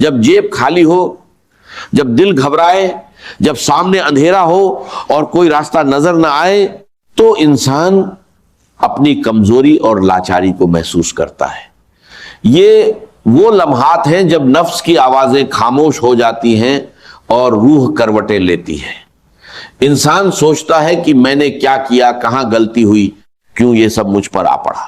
جب جیب کھالی ہو، جب دل گھبرائے، جب سامنے اندھیرا ہو اور کوئی راستہ نظر نہ آئے، تو انسان اپنی کمزوری اور لاچاری کو محسوس کرتا ہے۔ یہ وہ لمحات ہیں جب نفس کی آوازیں خاموش ہو جاتی ہیں اور روح کروٹیں لیتی ہے۔ انسان سوچتا ہے کہ میں نے کیا کیا، کہاں غلطی ہوئی، کیوں یہ سب مجھ پر آ پڑا،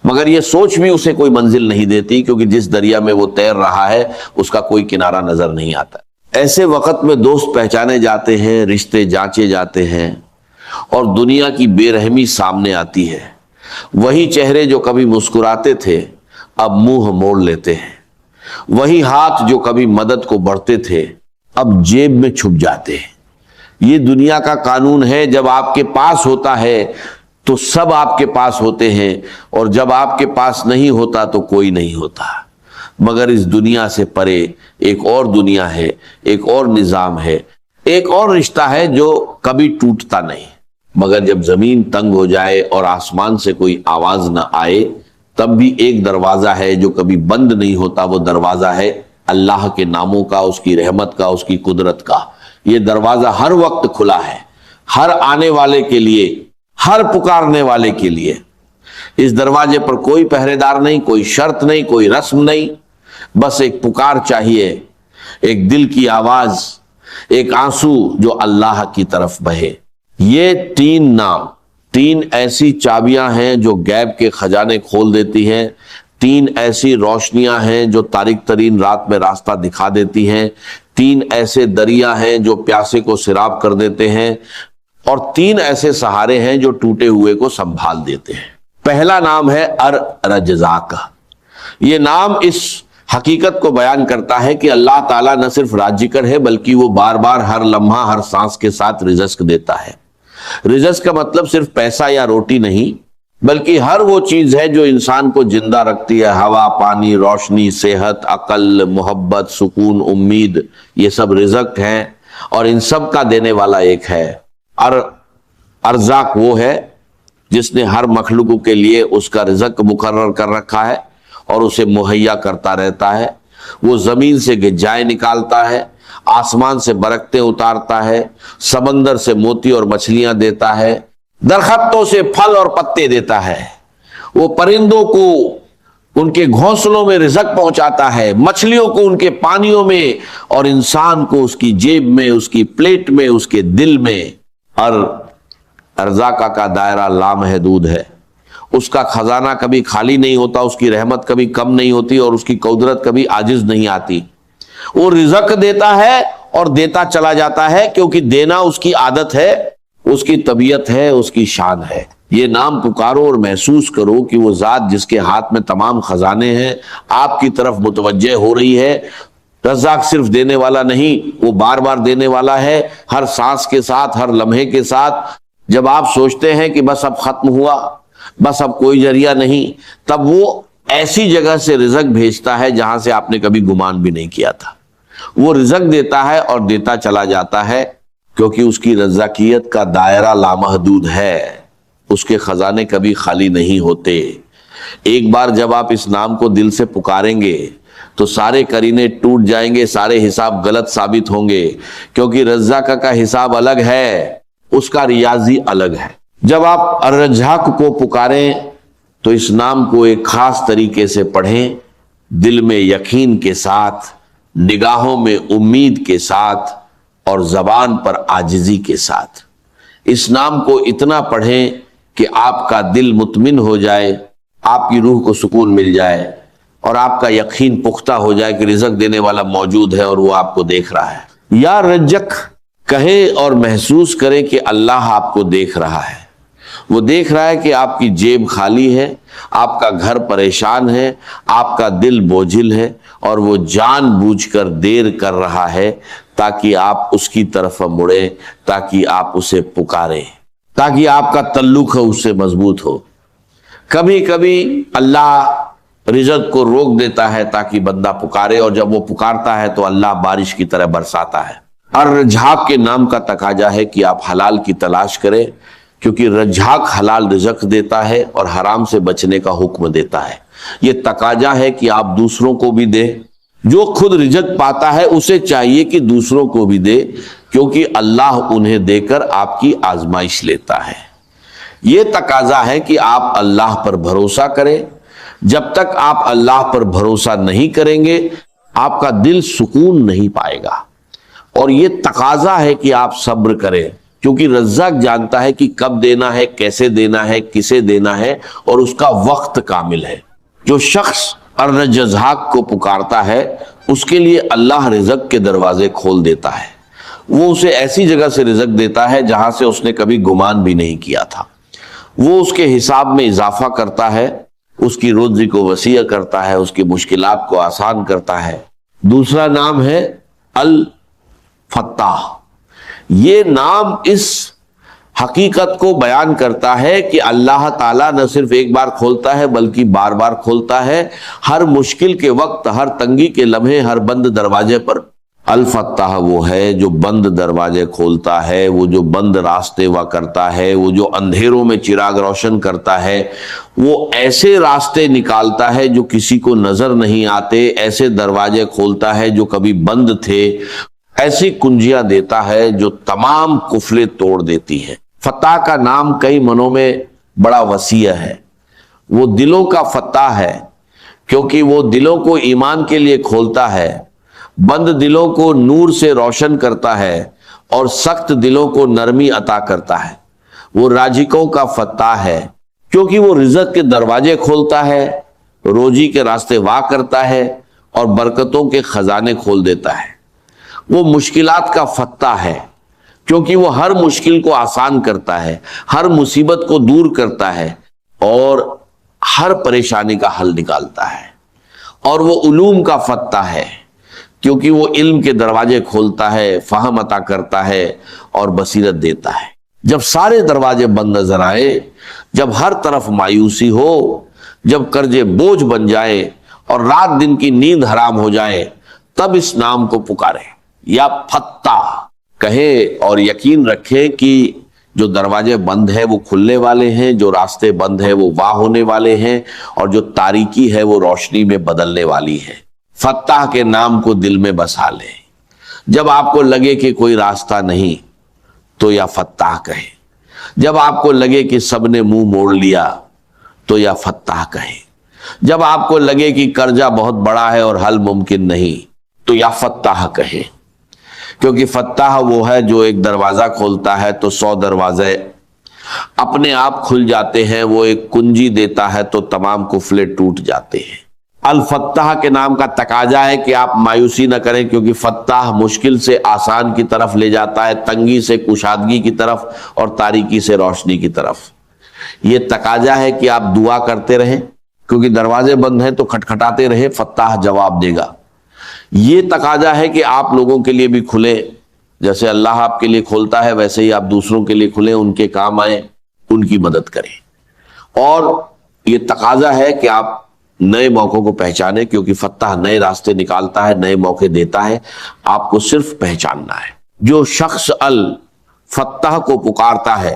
مگر یہ سوچ بھی اسے کوئی منزل نہیں دیتی، کیونکہ جس دریا میں وہ تیر رہا ہے اس کا کوئی کنارہ نظر نہیں آتا۔ ایسے وقت میں دوست پہچانے جاتے ہیں، رشتے جانچے جاتے ہیں، اور دنیا کی بے رحمی سامنے آتی ہے۔ وہی چہرے جو کبھی مسکراتے تھے اب منہ موڑ لیتے ہیں، وہی ہاتھ جو کبھی مدد کو بڑھتے تھے اب جیب میں چھپ جاتے ہیں۔ یہ دنیا کا قانون ہے، جب آپ کے پاس ہوتا ہے تو سب آپ کے پاس ہوتے ہیں، اور جب آپ کے پاس نہیں ہوتا تو کوئی نہیں ہوتا۔ مگر اس دنیا سے پرے ایک اور دنیا ہے، ایک اور نظام ہے، ایک اور رشتہ ہے جو کبھی ٹوٹتا نہیں۔ مگر جب زمین تنگ ہو جائے اور آسمان سے کوئی آواز نہ آئے، تب بھی ایک دروازہ ہے جو کبھی بند نہیں ہوتا، وہ دروازہ ہے اللہ کے ناموں کا، اس کی رحمت کا، اس کی قدرت کا۔ یہ دروازہ ہر وقت کھلا ہے، ہر آنے والے کے لیے، ہر پکارنے والے کے لیے۔ اس دروازے پر کوئی پہرے دار نہیں، کوئی شرط نہیں، کوئی رسم نہیں، بس ایک پکار چاہیے، ایک دل کی آواز، ایک آنسو جو اللہ کی طرف بہے۔ یہ تین نام، تین ایسی چابیاں ہیں جو غیب کے خزانے کھول دیتی ہیں، تین ایسی روشنیاں ہیں جو تاریک ترین رات میں راستہ دکھا دیتی ہیں، تین ایسے دریا ہیں جو پیاسے کو سیراب کر دیتے ہیں، اور تین ایسے سہارے ہیں جو ٹوٹے ہوئے کو سنبھال دیتے ہیں۔ پہلا نام ہے الرزاق۔ یہ نام اس حقیقت کو بیان کرتا ہے کہ اللہ تعالیٰ نہ صرف رازقر ہے بلکہ وہ بار بار ہر لمحہ ہر سانس کے ساتھ رزق دیتا ہے۔ رزق کا مطلب صرف پیسہ یا روٹی نہیں، بلکہ ہر وہ چیز ہے جو انسان کو زندہ رکھتی ہے۔ ہوا، پانی، روشنی، صحت، عقل، محبت، سکون، امید، یہ سب رزق ہیں، اور ان سب کا دینے والا ایک ہے۔ ارزاق وہ ہے جس نے ہر مخلوق کے لیے اس کا رزق مقرر کر رکھا ہے اور اسے مہیا کرتا رہتا ہے۔ وہ زمین سے غذائیں نکالتا ہے، آسمان سے برکتیں اتارتا ہے، سمندر سے موتی اور مچھلیاں دیتا ہے، درختوں سے پھل اور پتے دیتا ہے، وہ پرندوں کو ان کے گھونسلوں میں رزق پہنچاتا ہے، مچھلیوں کو ان کے پانیوں میں، اور انسان کو اس کی جیب میں، اس کی پلیٹ میں، اس کے دل میں۔ اور ارزاق کا دائرہ لامحدود ہے، اس کا خزانہ کبھی خالی نہیں ہوتا، اس کی رحمت کبھی کم نہیں ہوتی، اور اس کی قدرت کبھی عاجز نہیں آتی۔ وہ رزق دیتا ہے اور دیتا چلا جاتا ہے، کیونکہ دینا اس کی عادت ہے، اس کی طبیعت ہے، اس کی شان ہے۔ یہ نام پکارو اور محسوس کرو کہ وہ ذات جس کے ہاتھ میں تمام خزانے ہیں آپ کی طرف متوجہ ہو رہی ہے۔ رزاق صرف دینے والا نہیں، وہ بار بار دینے والا ہے، ہر سانس کے ساتھ، ہر لمحے کے ساتھ۔ جب آپ سوچتے ہیں کہ بس اب ختم ہوا، بس اب کوئی ذریعہ نہیں، تب وہ ایسی جگہ سے رزق بھیجتا ہے جہاں سے آپ نے کبھی گمان بھی نہیں کیا تھا۔ وہ رزق دیتا ہے اور دیتا چلا جاتا ہے، کیونکہ اس کی رزاقیت کا دائرہ لامحدود ہے، اس کے خزانے کبھی خالی نہیں ہوتے۔ ایک بار جب آپ اس نام کو دل سے پکاریں گے تو سارے کرینے ٹوٹ جائیں گے، سارے حساب غلط ثابت ہوں گے، کیونکہ رزاق کا حساب الگ ہے، اس کا ریاضی الگ ہے۔ جب آپ الرزاق کو پکاریں تو اس نام کو ایک خاص طریقے سے پڑھیں، دل میں یقین کے ساتھ، نگاہوں میں امید کے ساتھ، اور زبان پر عاجزی کے ساتھ۔ اس نام کو اتنا پڑھیں کہ آپ کا دل مطمئن ہو جائے، آپ کی روح کو سکون مل جائے، اور آپ کا یقین پختہ ہو جائے کہ رزق دینے والا موجود ہے اور وہ آپ کو دیکھ رہا ہے۔ یا رزق کہیں اور محسوس کریں کہ اللہ آپ کو دیکھ رہا ہے۔ وہ دیکھ رہا ہے کہ آپ کی جیب خالی ہے، آپ کا گھر پریشان ہے، آپ کا دل بوجھل ہے، اور وہ جان بوجھ کر دیر کر رہا ہے تاکہ آپ اس کی طرف مڑیں، تاکہ آپ اسے پکاریں، تاکہ آپ کا تعلق ہے اس سے مضبوط ہو۔ کبھی کبھی اللہ رزق کو روک دیتا ہے تاکہ بندہ پکارے، اور جب وہ پکارتا ہے تو اللہ بارش کی طرح برساتا ہے۔ اور رزاق کے نام کا تقاضا ہے کہ آپ حلال کی تلاش کریں، کیونکہ رزاق حلال رزق دیتا ہے اور حرام سے بچنے کا حکم دیتا ہے۔ یہ تقاضا ہے کہ آپ دوسروں کو بھی دیں، جو خود رزق پاتا ہے اسے چاہیے کہ دوسروں کو بھی دے، کیونکہ اللہ انہیں دے کر آپ کی آزمائش لیتا ہے۔ یہ تقاضا ہے کہ آپ اللہ پر بھروسہ کریں۔ جب تک آپ اللہ پر بھروسہ نہیں کریں گے آپ کا دل سکون نہیں پائے گا، اور یہ تقاضا ہے کہ آپ صبر کریں، کیونکہ رزاق جانتا ہے کہ کب دینا ہے، کیسے دینا ہے، کسے دینا ہے، اور اس کا وقت کامل ہے۔ جو شخص الرجزاق کو پکارتا ہے اس کے لیے اللہ رزق کے دروازے کھول دیتا ہے، وہ اسے ایسی جگہ سے رزق دیتا ہے جہاں سے اس نے کبھی گمان بھی نہیں کیا تھا، وہ اس کے حساب میں اضافہ کرتا ہے، اس کی روزی کو وسیع کرتا ہے، اس کی مشکلات کو آسان کرتا ہے۔ دوسرا نام ہے الفتاح۔ یہ نام اس حقیقت کو بیان کرتا ہے کہ اللہ تعالیٰ نہ صرف ایک بار کھولتا ہے بلکہ بار بار کھولتا ہے، ہر مشکل کے وقت، ہر تنگی کے لمحے، ہر بند دروازے پر۔ الفتاح وہ ہے جو بند دروازے کھولتا ہے، وہ جو بند راستے وا کرتا ہے، وہ جو اندھیروں میں چراغ روشن کرتا ہے، وہ ایسے راستے نکالتا ہے جو کسی کو نظر نہیں آتے، ایسے دروازے کھولتا ہے جو کبھی بند تھے، ایسی کنجیاں دیتا ہے جو تمام قفلیں توڑ دیتی ہیں۔ فتح کا نام کئی منوں میں بڑا وسیع ہے۔ وہ دلوں کا فتح ہے کیونکہ وہ دلوں کو ایمان کے لیے کھولتا ہے، بند دلوں کو نور سے روشن کرتا ہے، اور سخت دلوں کو نرمی عطا کرتا ہے۔ وہ راجکوں کا فتح ہے کیونکہ وہ رزق کے دروازے کھولتا ہے، روزی کے راستے وا کرتا ہے، اور برکتوں کے خزانے کھول دیتا ہے۔ وہ مشکلات کا فتح ہے کیونکہ وہ ہر مشکل کو آسان کرتا ہے، ہر مصیبت کو دور کرتا ہے، اور ہر پریشانی کا حل نکالتا ہے۔ اور وہ علوم کا فتح ہے کیونکہ وہ علم کے دروازے کھولتا ہے، فہم عطا کرتا ہے، اور بصیرت دیتا ہے۔ جب سارے دروازے بند نظر آئے، جب ہر طرف مایوسی ہو، جب قرضے بوجھ بن جائے اور رات دن کی نیند حرام ہو جائے، تب اس نام کو پکارے یا فتح کہے، اور یقین رکھے کہ جو دروازے بند ہیں وہ کھلنے والے ہیں، جو راستے بند ہیں وہ واہ ہونے والے ہیں، اور جو تاریکی ہے وہ روشنی میں بدلنے والی ہے۔ فتح کے نام کو دل میں بسا لیں۔ جب آپ کو لگے کہ کوئی راستہ نہیں تو یا فتح کہیں، جب آپ کو لگے کہ سب نے منہ موڑ لیا تو یا فتح کہیں، جب آپ کو لگے کہ قرضہ بہت بڑا ہے اور حل ممکن نہیں تو یا فتح کہیں، کیونکہ فتح وہ ہے جو ایک دروازہ کھولتا ہے تو 100 دروازے اپنے آپ کھل جاتے ہیں، وہ ایک کنجی دیتا ہے تو تمام قفلے ٹوٹ جاتے ہیں۔ الفتح کے نام کا تقاضا ہے کہ آپ مایوسی نہ کریں، کیونکہ فتح مشکل سے آسان کی طرف لے جاتا ہے، تنگی سے کشادگی کی طرف، اور تاریکی سے روشنی کی طرف۔ یہ تقاضا ہے کہ آپ دعا کرتے رہیں، کیونکہ دروازے بند ہیں تو کھٹکھٹاتے رہیں، فتح جواب دے گا۔ یہ تقاضا ہے کہ آپ لوگوں کے لیے بھی کھلیں، جیسے اللہ آپ کے لیے کھولتا ہے ویسے ہی آپ دوسروں کے لیے کھلیں، ان کے کام آئیں، ان کی مدد کریں۔ اور یہ تقاضا ہے کہ آپ نئے موقعوں کو پہچانیں، کیونکہ فتح نئے راستے نکالتا ہے، نئے موقع دیتا ہے، آپ کو صرف پہچاننا ہے۔ جو شخص الفتح کو پکارتا ہے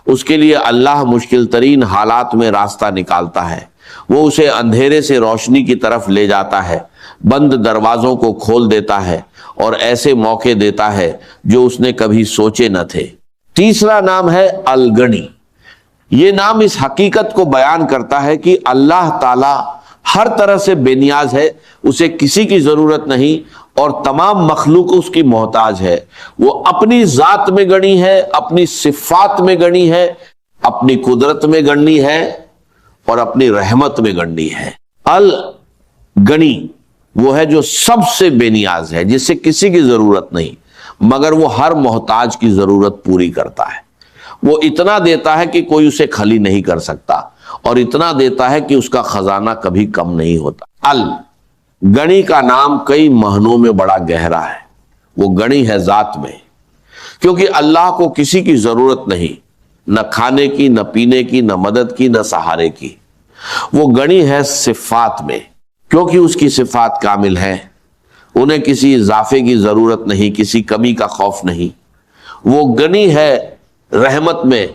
اس کے لیے اللہ مشکل ترین حالات میں راستہ نکالتا ہے، وہ اسے اندھیرے سے روشنی کی طرف لے جاتا ہے، بند دروازوں کو کھول دیتا ہے، اور ایسے موقع دیتا ہے جو اس نے کبھی سوچے نہ تھے۔ تیسرا نام ہے الغنی۔ یہ نام اس حقیقت کو بیان کرتا ہے کہ اللہ تعالی ہر طرح سے بے نیاز ہے، اسے کسی کی ضرورت نہیں، اور تمام مخلوق اس کی محتاج ہے۔ وہ اپنی ذات میں گنی ہے، اپنی صفات میں گنی ہے، اپنی قدرت میں گنی ہے، اور اپنی رحمت میں گنی ہے۔ الغنی وہ ہے جو سب سے بے نیاز ہے، جس سے کسی کی ضرورت نہیں، مگر وہ ہر محتاج کی ضرورت پوری کرتا ہے۔ وہ اتنا دیتا ہے کہ کوئی اسے خالی نہیں کر سکتا، اور اتنا دیتا ہے کہ اس کا خزانہ کبھی کم نہیں ہوتا۔ الغنی کا نام کئی معنوں میں بڑا گہرا ہے۔ وہ غنی ہے ذات میں، کیونکہ اللہ کو کسی کی ضرورت نہیں، نہ کھانے کی، نہ پینے کی، نہ مدد کی، نہ سہارے کی۔ وہ غنی ہے صفات میں، کیونکہ اس کی صفات کامل ہے، انہیں کسی اضافے کی ضرورت نہیں، کسی کمی کا خوف نہیں۔ وہ غنی ہے رحمت میں،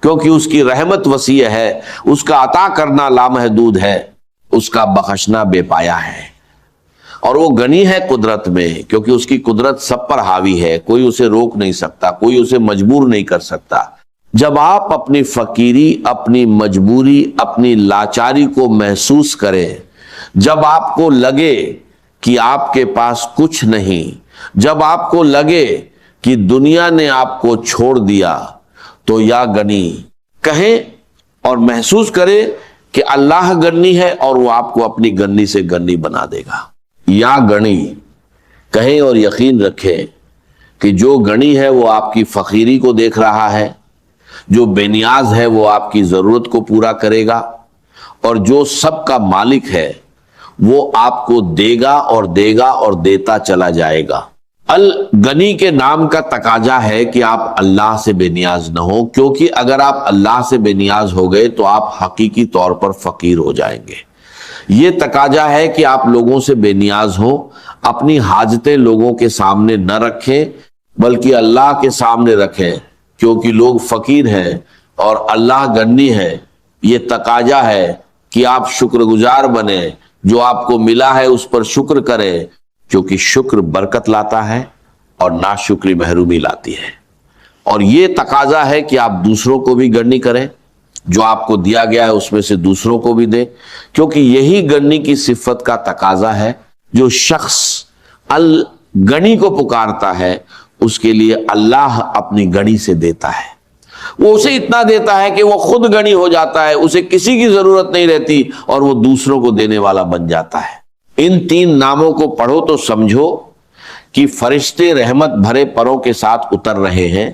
کیونکہ اس کی رحمت وسیع ہے، اس کا عطا کرنا لامحدود ہے، اس کا بخشنا بے پایا ہے۔ اور وہ غنی ہے قدرت میں، کیونکہ اس کی قدرت سب پر حاوی ہے، کوئی اسے روک نہیں سکتا، کوئی اسے مجبور نہیں کر سکتا۔ جب آپ اپنی فقیری، اپنی مجبوری، اپنی لاچاری کو محسوس کریں، جب آپ کو لگے کہ آپ کے پاس کچھ نہیں، جب آپ کو لگے کہ دنیا نے آپ کو چھوڑ دیا، تو یا غنی کہیں اور محسوس کرے کہ اللہ غنی ہے اور وہ آپ کو اپنی غنی سے غنی بنا دے گا۔ یا غنی کہیں اور یقین رکھیں کہ جو غنی ہے وہ آپ کی فقیری کو دیکھ رہا ہے، جو بے نیاز ہے وہ آپ کی ضرورت کو پورا کرے گا، اور جو سب کا مالک ہے وہ آپ کو دے گا اور دے گا اور دیتا چلا جائے گا۔ الغنی کے نام کا تقاضا ہے کہ آپ اللہ سے بے نیاز نہ ہو، کیونکہ اگر آپ اللہ سے بے نیاز ہو گئے تو آپ حقیقی طور پر فقیر ہو جائیں گے۔ یہ تقاضا ہے کہ آپ لوگوں سے بے نیاز ہو، اپنی حاجتیں لوگوں کے سامنے نہ رکھیں بلکہ اللہ کے سامنے رکھیں، کیونکہ لوگ فقیر ہیں اور اللہ غنی ہے۔ یہ تقاضا ہے کہ آپ شکر گزار بنیں، جو آپ کو ملا ہے اس پر شکر کریں، کیونکہ شکر برکت لاتا ہے اور ناشکری محرومی لاتی ہے۔ اور یہ تقاضا ہے کہ آپ دوسروں کو بھی غنی کریں، جو آپ کو دیا گیا ہے اس میں سے دوسروں کو بھی دیں، کیونکہ یہی غنی کی صفت کا تقاضا ہے۔ جو شخص الغنی کو پکارتا ہے اس کے لیے اللہ اپنی غنی سے دیتا ہے، وہ اسے اتنا دیتا ہے کہ وہ خود غنی ہو جاتا ہے، اسے کسی کی ضرورت نہیں رہتی اور وہ دوسروں کو دینے والا بن جاتا ہے۔ ان تین ناموں کو پڑھو تو سمجھو کہ فرشتے رحمت بھرے پروں کے ساتھ اتر رہے ہیں،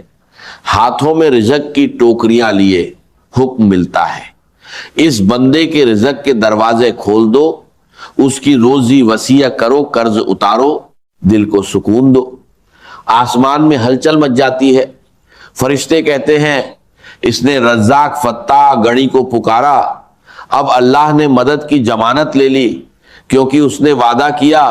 ہاتھوں میں رزق کی ٹوکریاں لیے حکم ملتا ہے، اس بندے کے رزق کے دروازے کھول دو، اس کی روزی وسیع کرو، قرض اتارو، دل کو سکون دو۔ آسمان میں ہلچل مچ جاتی ہے، فرشتے کہتے ہیں اس نے رزاق فتاح غنی کو پکارا، اب اللہ نے مدد کی ضمانت لے لی، کیونکہ اس نے وعدہ کیا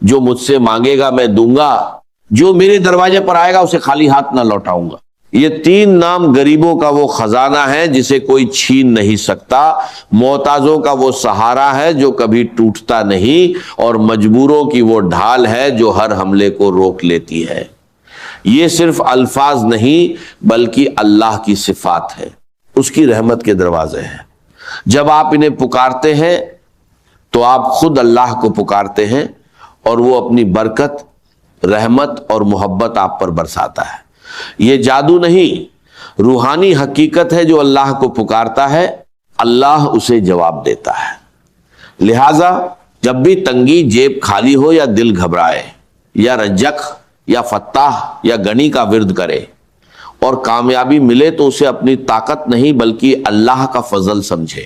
جو مجھ سے مانگے گا میں دوں گا، جو میرے دروازے پر آئے گا اسے خالی ہاتھ نہ لوٹاؤں گا۔ یہ تین نام غریبوں کا وہ خزانہ ہے جسے کوئی چھین نہیں سکتا، محتاجوں کا وہ سہارا ہے جو کبھی ٹوٹتا نہیں، اور مجبوروں کی وہ ڈھال ہے جو ہر حملے کو روک لیتی ہے۔ یہ صرف الفاظ نہیں بلکہ اللہ کی صفات ہے، اس کی رحمت کے دروازے ہیں۔ جب آپ انہیں پکارتے ہیں تو آپ خود اللہ کو پکارتے ہیں اور وہ اپنی برکت، رحمت اور محبت آپ پر برساتا ہے۔ یہ جادو نہیں، روحانی حقیقت ہے۔ جو اللہ کو پکارتا ہے اللہ اسے جواب دیتا ہے۔ لہذا جب بھی تنگی، جیب خالی ہو یا دل گھبرائے، یا رزق یا فتاح یا غنی کا ورد کرے اور کامیابی ملے تو اسے اپنی طاقت نہیں بلکہ اللہ کا فضل سمجھے۔